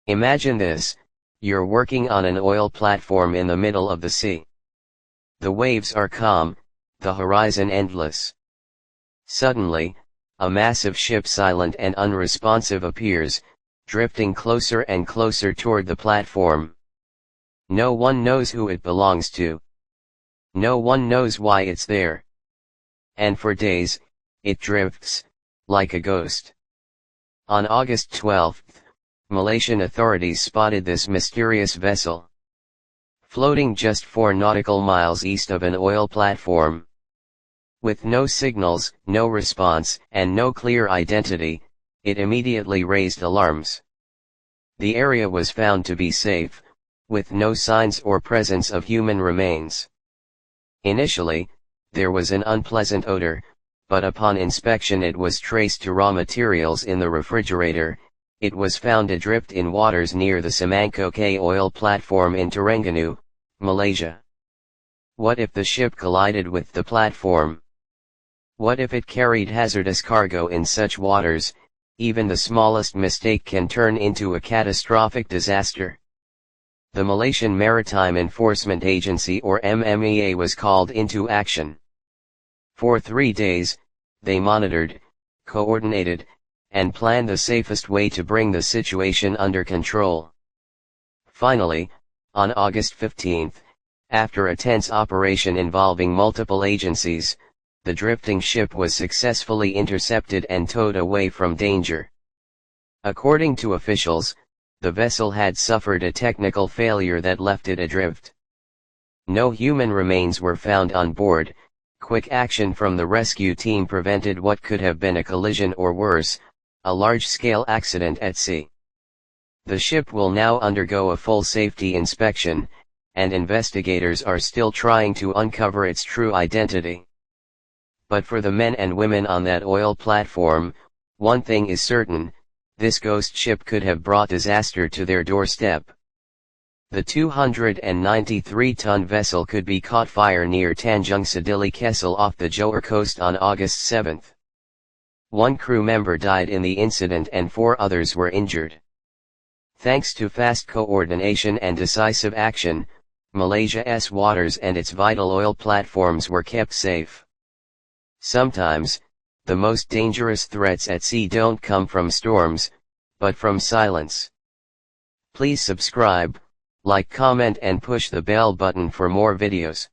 Imagine this, you're working on an oil platform in the middle of the sea. The waves are calm, the horizon endless. Suddenly, a massive ship silent and unresponsive appears, drifting closer and closer toward the platform. No one knows who it belongs to. No one knows why it's there. And for days, it drifts, like a ghost. On August 12th, Malaysian authorities spotted this mysterious vessel. Floating just 4 nautical miles east of an oil platform. With no signals, no response, and no clear identity, it immediately raised alarms. The area was found to be safe, with no signs or presence of human remains. Initially, there was an unpleasant odor, but upon inspection it was traced to raw materials in the refrigerator. It was found adrift in waters near the Semangkok oil platform in Terengganu, Malaysia. What if the ship collided with the platform? What if it carried hazardous cargo in such waters? Even the smallest mistake can turn into a catastrophic disaster. The Malaysian Maritime Enforcement Agency or MMEA was called into action. For 3 days, they monitored, coordinated, and planned the safest way to bring the situation under control. Finally, on August 15th, after a tense operation involving multiple agencies, the drifting ship was successfully intercepted and towed away from danger. According to officials, the vessel had suffered a technical failure that left it adrift. No human remains were found on board. Quick action from the rescue team prevented what could have been a collision or worse, a large-scale accident at sea. The ship will now undergo a full safety inspection, and investigators are still trying to uncover its true identity. But for the men and women on that oil platform, one thing is certain, this ghost ship could have brought disaster to their doorstep. The 293-ton vessel could be caught fire near Tanjung Sedili Kessel off the Johor coast on August 7. 1 crew member died in the incident and 4 others were injured. Thanks to fast coordination and decisive action, Malaysia's waters and its vital oil platforms were kept safe. Sometimes, the most dangerous threats at sea don't come from storms, but from silence. Please subscribe, like, comment and push the bell button for more videos.